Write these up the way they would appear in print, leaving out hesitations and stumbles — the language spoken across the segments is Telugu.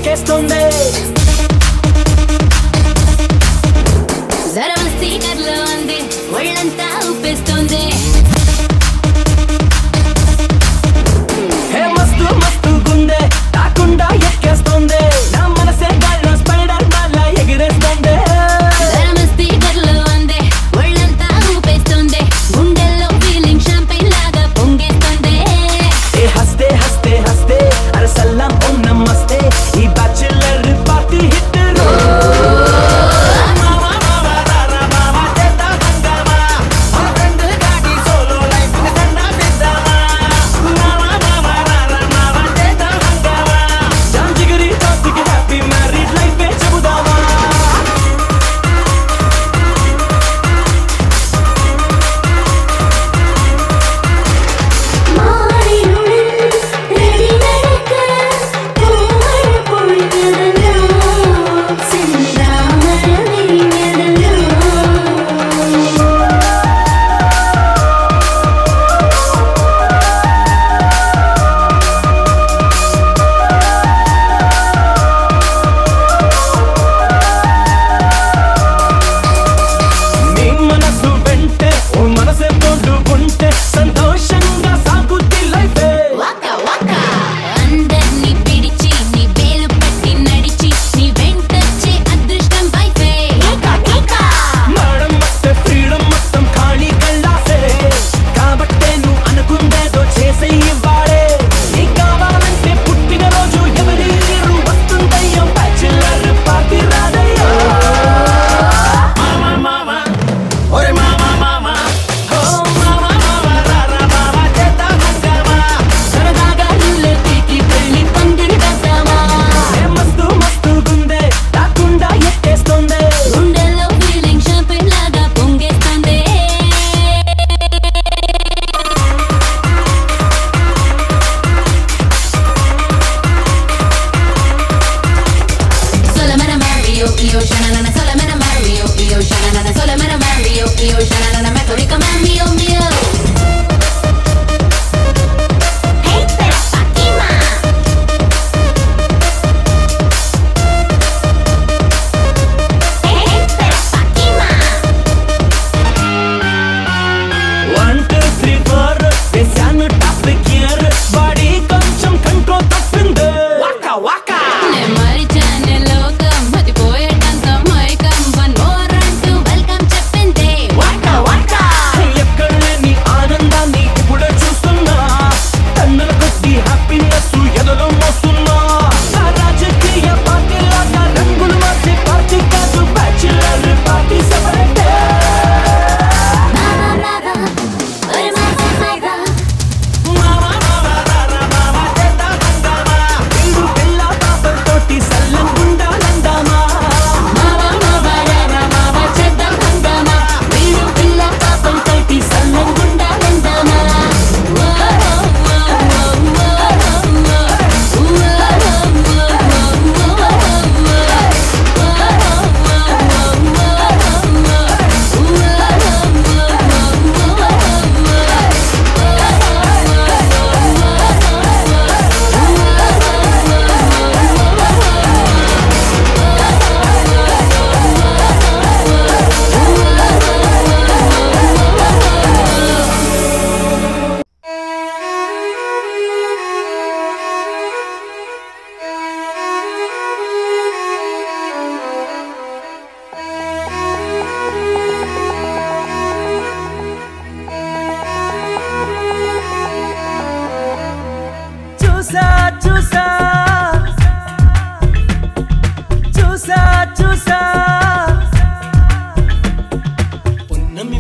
ఎక్కేస్తుంది జరా స్పీకర్లో ఉంది ఒళ్ళంతా ఊపేస్తుంది హే మస్తు మస్తు గుందే తాకుండా ఎక్కేస్తుంది నా మనసే గాల్లో స్పైడర్ మ్యాన్ లా ఎగిరేస్తుంది జరా స్పీకర్లో ఉంది ఒళ్ళంతా ఊపేస్తుంది గుండెల్లో ఫీలింగ్ షాంపైన్ లాగా పొంగేస్తుంది ఏ హస్తే హస్తే హస్తే అరే సలాం ఓ నమస్తే ఈ బ్యాచిలర్ పార్టీ హిట్ రో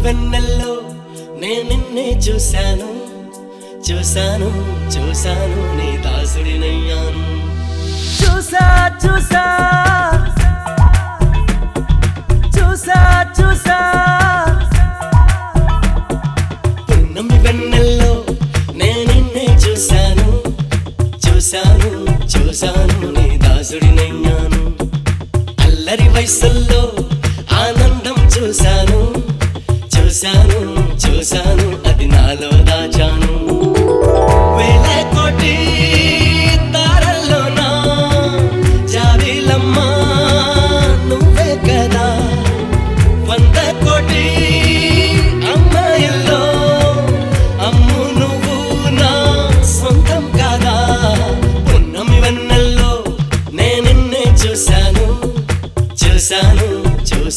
వెన్నెల్లో నేను నిన్నే చూశాను చూశాను చూశాను నీ దాసుడినయ్యాను చూసా చూసా చూసా చూసా పున్నమి వెన్నెల్లో నేను నిన్నే చూశాను చూశాను చూశాను నీ దాసుడినయ్యాను అల్లరి వయసుల్లో ఆనందం చూశాను చూశాను చూశాను అది నాలో దాచాను వేల కోటి తారల్లోనా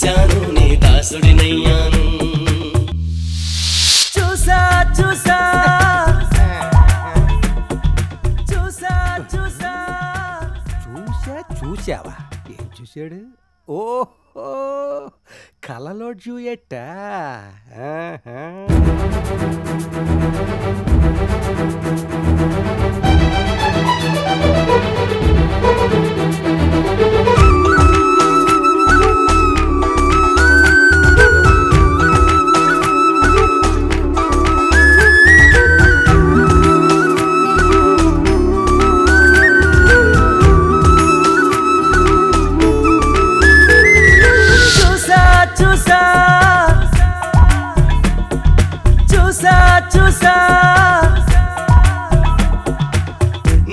చూశాను నీ దాసుడినయ్యాను చూసా చూసా చూసా చూసా చూసా చూసావా ఏం చూశాడు ఓహో కలలో జూయట్టా చూసా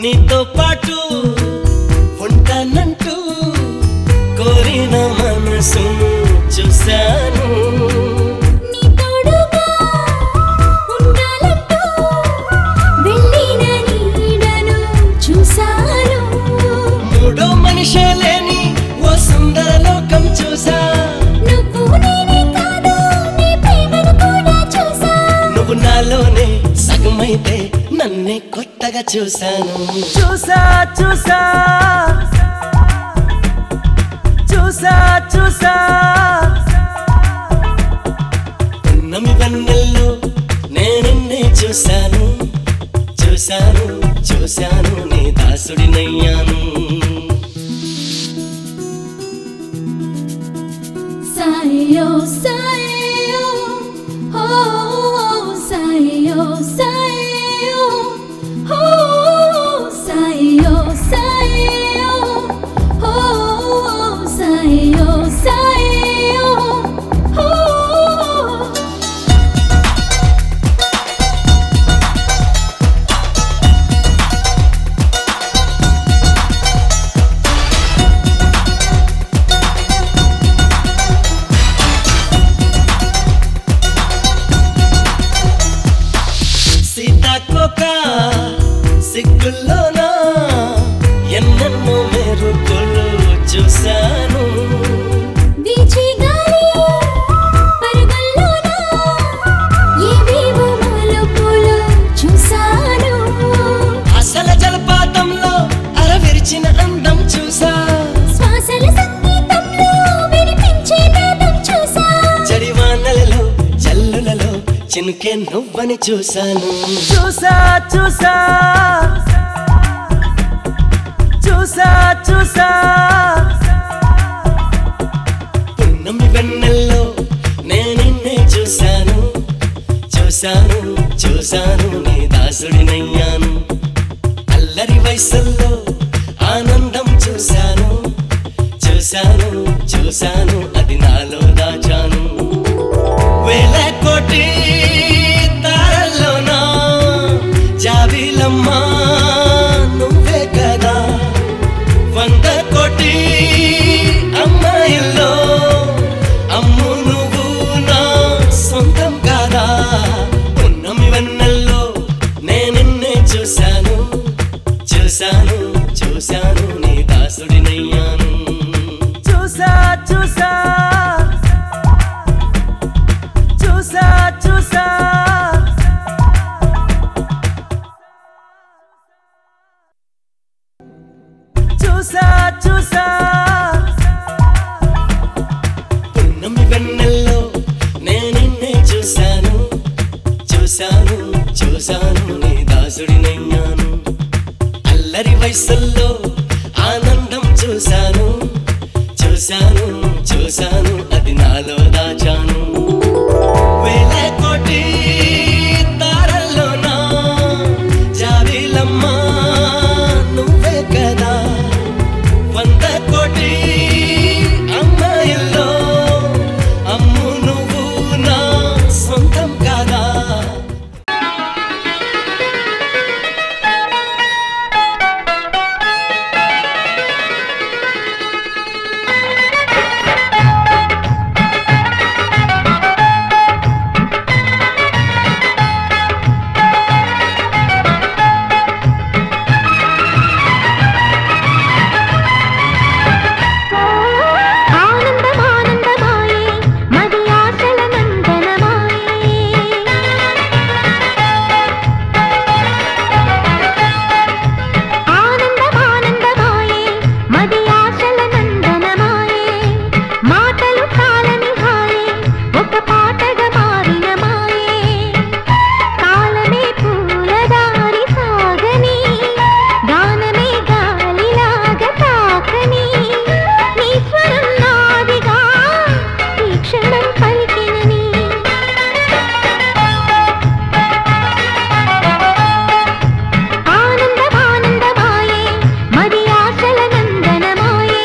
నీతో పాటు ఉంటానంటూ కోరిన మనసు చూశాను నీ తోడుగా ఉండాలంటూ వెళ్ళిన నీడను చూశాను మూడో మనిషే లేని ఓ సుందర లోకం చూసా నువ్వు నేనే కాదు నీ ప్రేమను కూడా చూసా నువ్వు నాలోనే సగమైతే నన్నే కొత్తగా చూశాను చూసా చూసా చూసా చూసా నమ్మి వెన్నెల్లో నేనన్నే చూశాను చూశాను చూశాను నీ దాసుడినయ్యాను సాయో సాయో ఓ సాయో సాయో ఓ సాయో సాయో ఓ సాయో సాయో ఓ సీతాకోక సిగ్గుల్లోనా ఎన్నెన్నో మెరుపులు చూశాను వీచి గాలి పరుగుల్లోన ఏవేవో మలుపులు చూశాను అసల జలపాతంలో అరవిరిచిన అందం చూసా శ్వాసల సంగీతంలో వినిపించే నాదం చూసా జడివానలలో జల్లులలో చినుకే నువ్వని చూశాను చూసా చూసా చూసా చూసా పున్నమి వెన్నెల్లో నేనిన్నే చూశాను చూశాను చూశాను నీ దాసుడినయ్యాను అల్లరి వయసుల్లో ఆనందం చూశాను చూశాను చూశాను అది నాలో దాచాను వేల కోటి తారల్లోనా జాబిలమ్మా నువ్వే కదా 100 కోటి అమ్మాయిల్లో అమ్ము నువ్వు నా సొంతం కాదా పున్నమి వెన్నెల్లో నేనిన్నే చూశాను చూశాను చూశాను నీ దాసుడినయ్యాను చూసా చూసా చూసా చూసా చూసా చూసా పున్నమి వెన్నెల్లో నేనిన్నే చూశాను చూశాను చూశాను నీ దాసుడినయ్యాను అల్లరి వయసుల్లో ఆనందం చూశాను చూశాను చూశాను అది నాలో దాచాను వేల కోటి తారల్లోనా జాబిలమ్మా నువ్వే కదా 100 కోటి అమ్మాయిల్లో అమ్ము నువ్వు నా సొంతం కాదా ఆశల నందనమాయే మాటలు కాలని హాయే ఒక పాటగా మారిన మాయే కాలమే పూలదారి సాగని గానమే గాలిలాగా తాకని నీ స్వరం నాదిగా ఈ క్షణం పలికినని ఆనందమానందమాయే మది ఆశల నందనమాయే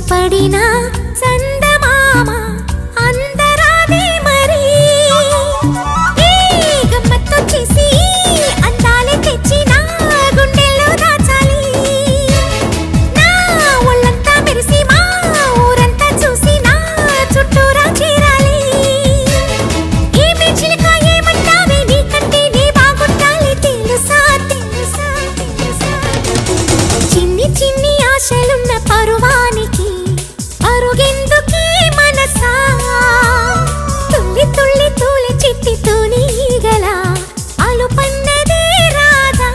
పడిన చందమామ అందరాదే మరి గమ్మత్తు చేసి అందాలే తెచ్చి నా గుండెల్లో దాచాలి నా ఒళ్ళంతా మెరిసి మా ఊరంతా చూసి నా చుట్టూరా చేరాలి ఏమి చిలక ఏమంటావే నీకంటే నీ బాగుండాలి తెలుసా తెలుసా తెలుసా చిన్ని చిన్ని ఆశలున్న పరువానికి అరుగెందుకీ మనసా తుల్లి తుల్లి తూలి చిట్టి తూనీగల అలుపన్నదే రాధా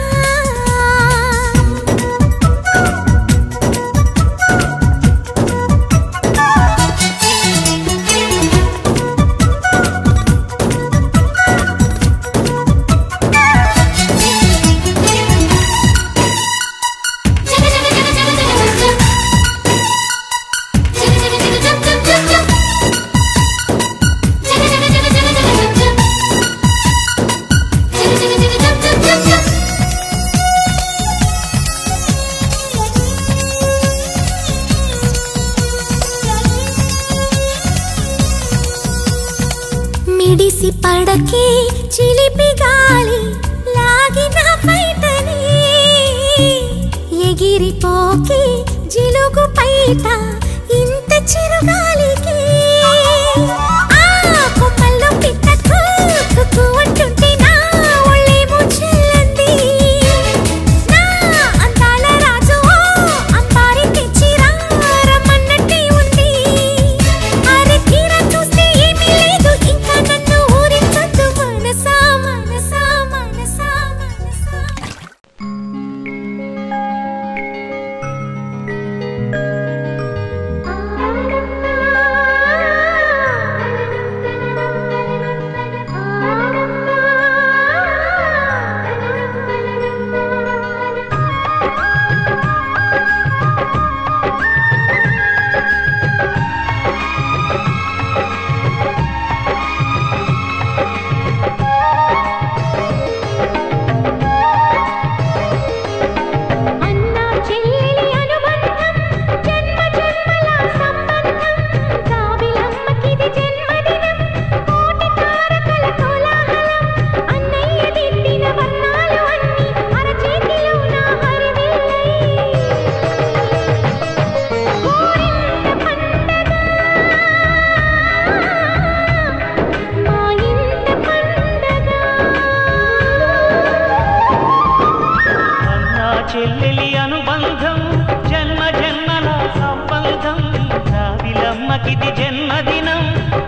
మిడిసి పడకే చిలిపి గాలి లాగిన బయటనే ఎగిరిపోకే జిలుగు పైట ఇంత చిరుగాలికి ఆ కొమ్మల్లో పిట్ట కుక్కు అంటుంటే నా ఒళ్ళేమో చెల్లంది నా అందాల రాజు అంబారి తెచ్చి రమ్మన్నట్టే ఉంది అరే తీరా చూస్తే ఏమీ లేదు ఇంకా నన్ను ఊరించొద్దు మనసా మనసా మనసా మనసా అన్నా చెల్లెలి అనుబంధం జన్మ జన్మల సంబంధం జాబిలమ్మకిది జన్మదినం కోటి తారకల కోలాహలం అన్నయ్య దిద్దిన వర్ణాలు అన్ని అరచేతిలో నా హరివేలై కోరింత పండగ మా ఇంట పండగ అన్నా చెల్లెలి అనుబంధం జన్మ జన్మల సంబంధం జాబిలమ్మకిది జన్మదినం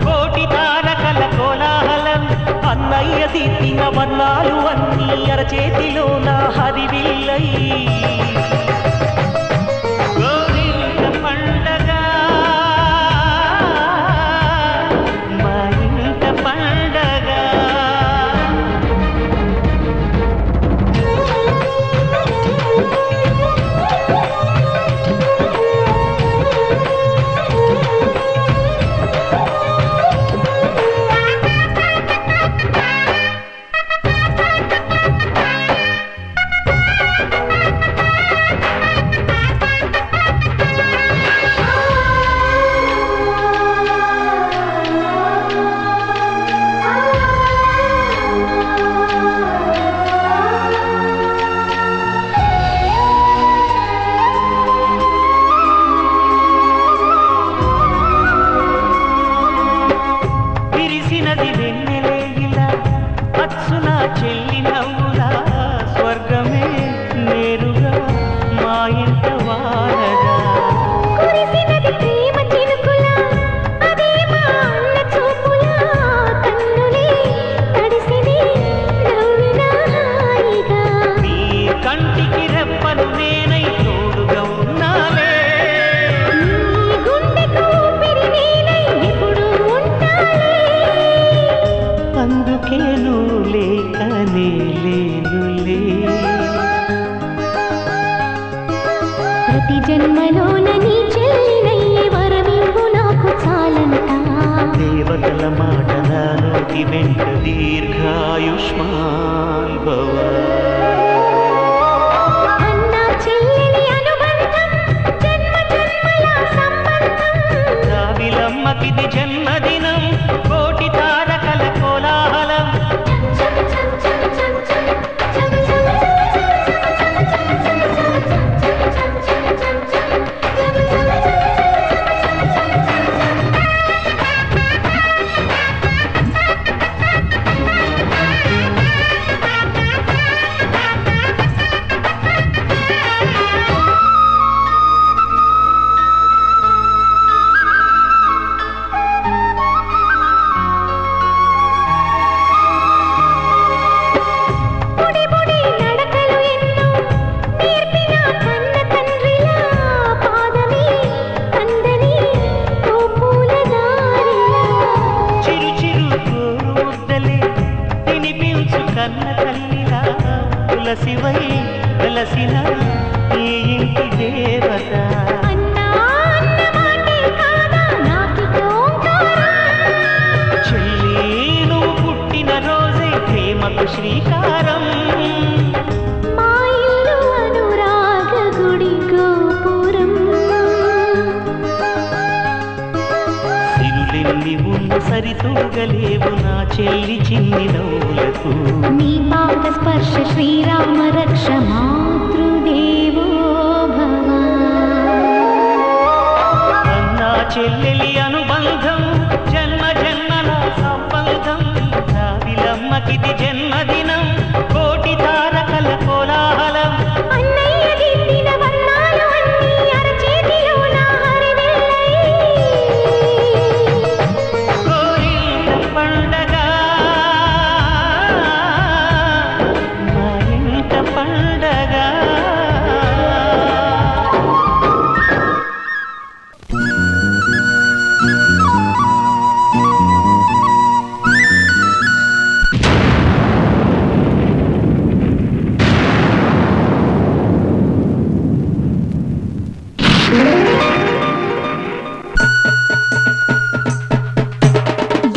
కోటి తారకల కోలాహలం అన్నయ్య దిద్దిన వర్ణాలు అన్నీ అరచేతిలో నా హరివిల్లై గోరింట పండగ మా ఇంట పండగ విరిసినది వెన్నెలే ఇలా అచ్చున చెల్లి నవ్వులా స్వర్గమే నేరుగా మా ఇంట వారగా కురిసినది ప్రేమ చినుకులా అదే మా అన్న చూపులా కన్నులే తడిసిని నవ్వినా హాయిగా నీ కంటికి రెప్పను నేనై తోడుగా ఉన్నాలే నీ గుండెకు ఊపిరి నేనై ఎప్పుడూ ఉంటాలే అందుకే నువ్వు లేకనే లేనులే ప్రతి జన్మలోన నీ చెల్లినయ్యే వరమివ్వు నాకు చాలంట దేవతల మాట నా నోటి వెంట దీర్ఘాయుష్మాన్ భవ అన్నా చెల్లెలి అనుబంధం జన్మ జన్మల సంబంధం ప్రేమకిది జన్మదినం కోటి తారకల కోలాహలం శివై వెలసిన ఈ ఇంటి దేవత చెల్లి నువ్వు పుట్టిన రోజే ప్రేమకు శ్రీకారం మా ఇల్లు అనురాగ గుడి గోపురం సిరులెన్ని ఉన్న సరితూగలేవు నా చెల్లి చిన్ని నవ్వులకు నీ పాద స్పర్శ శ్రీరామ రక్ష మాతృదేవో భవ అన్నా చెల్లెలి అనుబంధం జన్మ జన్మల సంబంధం రావిలమ్మకిది జన్మదినం కోటి తారకల కోలాహలం అన్నయ్య దిద్దిన వర్ణాలు అన్నీ అరచేతిలో నా హరివెల్లై కోరింత పండగ మా ఇంట పండగ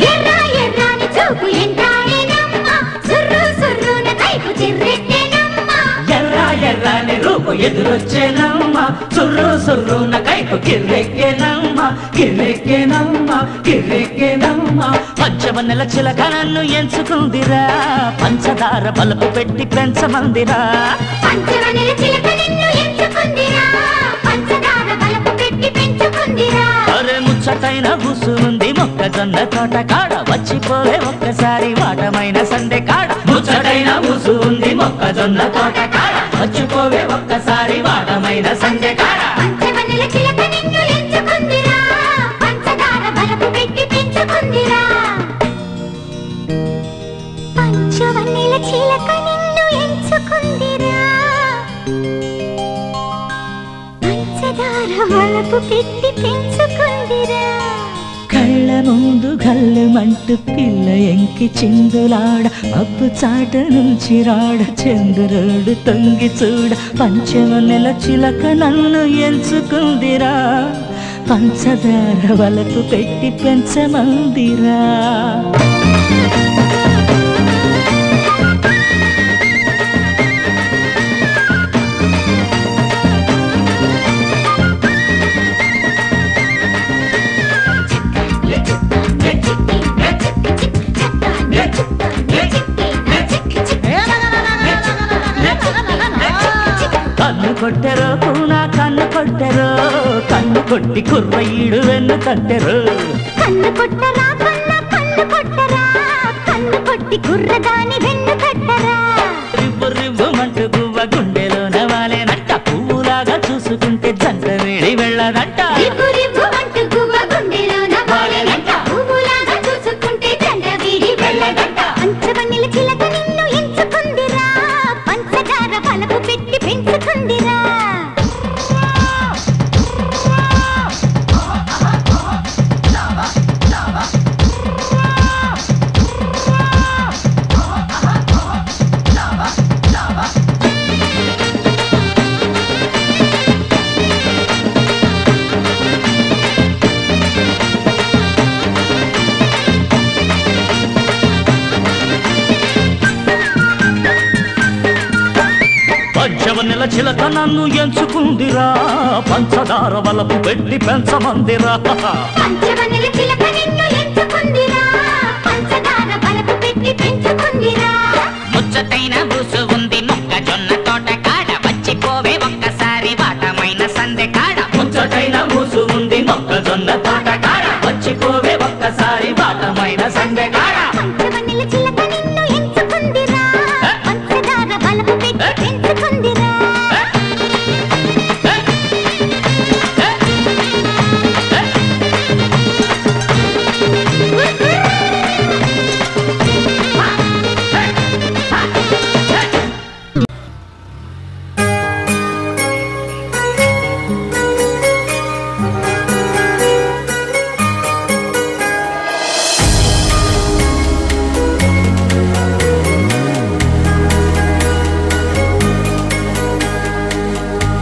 ఎర్ర ఎర్రని చూపు ఎంటాడేనమ్మ సుర్రు సుర్రున కైపు చిర్రెట్టేనమ్మ ఎర్ర ఎర్రని రూపు ఎదురొచ్చేనమ్మ సుర్రు సుర్రున కైపు కిర్రెక్కేనమ్మ కిర్రెక్కేనమ్మ కిర్రెక్కేనమ్మ పంచవన్నెల చిలక నన్ను ఎంచుకుందిరా పంచదార బలుపు పెట్టి పెంచమందిరా పంచవనెల చిలక నిన్ను ఎంచుకుందిరా పంచదార బలపు పెట్టి పెంచుకుందిరా అరే ముచ్చటైన బుసు ఉంది మొక్కజొన్న తోట కాడ వచ్చిపోవే ఒక్కసారి వాటమైన సందే కాడ ముచ్చటైన బుసు ఉంది మొక్కజొన్న తోట కాడ వచ్చిపోవే ఒక్కసారి వాటమైన సందే కాడ పంచవనెల చిలక నిన్ను ఎంచుకుందిరా పంచదార బలపు పెట్టి పెంచుకుందిరా పంచవనెల చిలక నిన్ను ఎంచుకుందిరా పంచదార బలపు పెట్టి పెంచుకుందిరా కళ్ళ ముందు గల్లుమంటూ పిల్ల ఎంకి చిందులాడ మబ్బు చాట నుంచి రాడ చంద్రుడు తొంగి చూడ పంచవన్నెల చిలక నన్ను ఎంచుకుందిరా పంచదార వలపు పెట్టి పెంచమందిరా కన్ను కొట్టెరో పూనా కన్ను కొట్టెరో కన్ను కొట్టి కుర్రయ్యుడు వెన్ను కట్టెరో కన్ను కొట్టరా కన్ను కొట్టరా కన్ను కొట్టి కుర్రదాని వెన్ను కట్టరా రివ్వు రివ్వుమంటూ గువ్వ గుండెలోన వాలేనంట పువ్వులాగా చూసుకుంటే జంట వేడి వెళ్ళదంట రివ్వు రివ్వు అంటూ గువ్వ గుండెలోన వాలేనంట పువ్వులాగా చూసుకుంటే జంట వీడి వెళ్ళదంట పంచవన్నెల చిలక నిన్ను ఎంచుకుందిరా పంచదార బలపు పెట్టి పెంచుకుందిరా lava పంచవన్నెల చిలక నన్ను ఎంచుకుందిరా పంచదార వలపు పెట్టి పెంచమందిరా పంచవన్నెల చిలక నిన్ను ఎంచుకుందిరా పంచదార వలపు పెట్టి పెంచుకుందిరా ముచ్చటైన బూసు ఉంది మొక్కజొన్న తోట కాడ వచ్చిపోవే ఒక్కసారి వాటమైన సందె కాడ ముచ్చటైన బూసు ఉంది మొక్కజొన్న తోట కాడ వచ్చిపోవే ఒక్కసారి వాటమైన సందె కాడ పంచవన్నెల చిలక నిన్ను ఎంచుకుందిరా పంచదార వలపు పెట్టి పెంచుకుందిరా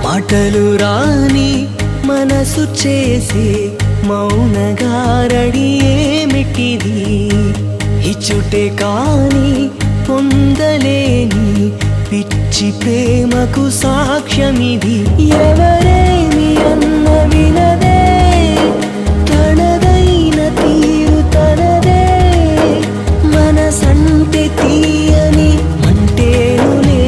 మాటలు రాని మనసు చేసే మౌనగారడి ఏమిటిది ఇచ్చుటే కాని పొందలేని పిచ్చి ప్రేమకు సాక్ష్యమిది ఎవరేమి అన్న వినదే తనదైన తీరు తనదే మనసంటే తీయని అంటేనులే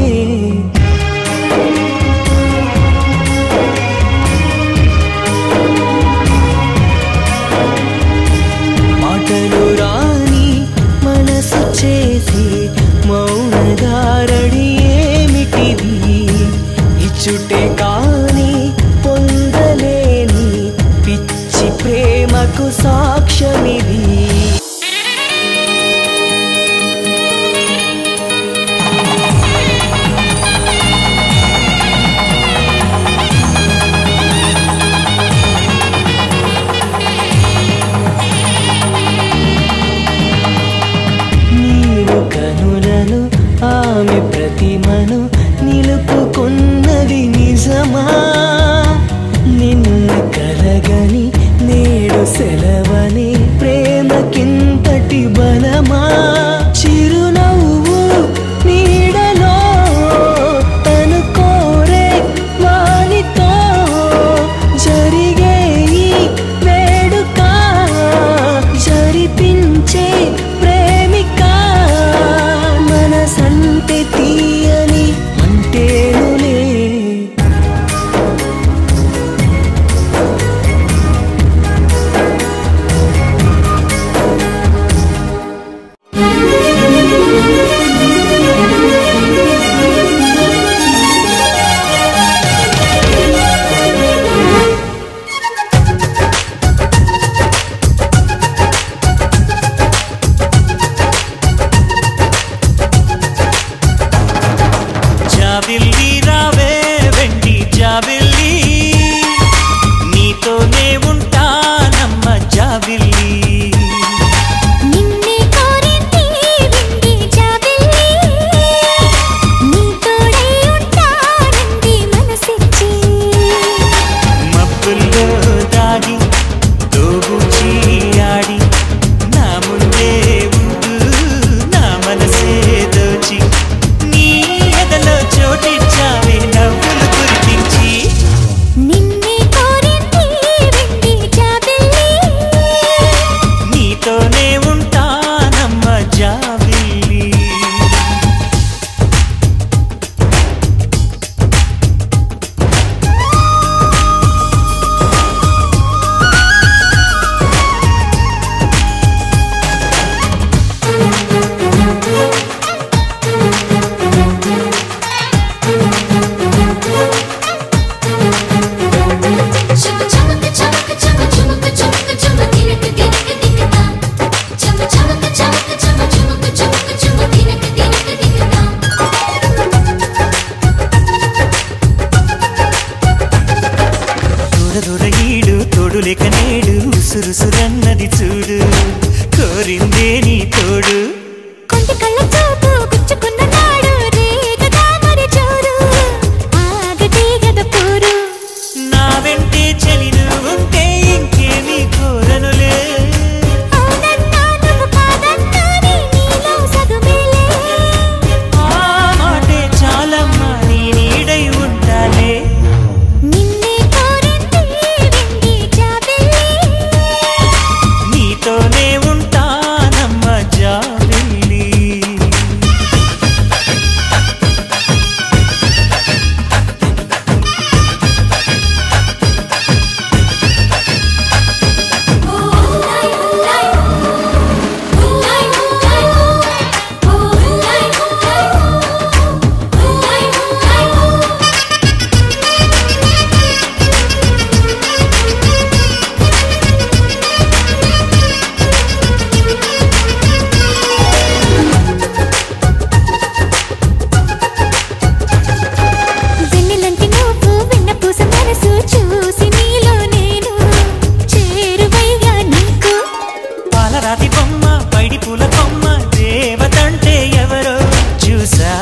మాటలు రాని మనసు చేసి మౌనగారడి ఏమిటిది ఇచ్చుటే కాని పొందలేని పిచ్చి ప్రేమకు సాక్ష్యమిది కనులను ఆమె ప్రతిమను నిలుపుకున్నది నిజమా నిన్న కలగని నేడు సెలవని ప్రేమకింతటి బలమా చిరునవ్వు నీడలో తను కోరే వానితో జరిగే ఈ వేడుక జరిపించే మనసంటే తీయని అంటేనులే జాబిల్లి రావే వెండి జాబిల్లి నీతోనే ఉంటానమ్మ జాబిల్లి నిన్నే కోరింది విండి జాబిల్లి నీ తోడై ఉంటానంది మనసిచ్చి మబ్బుల్లో దాగి దోబుచి ఆడి నా ముందే ఉంటూ నా మనసే దోచి నీ ఎదలో చోటిచ్చా వరస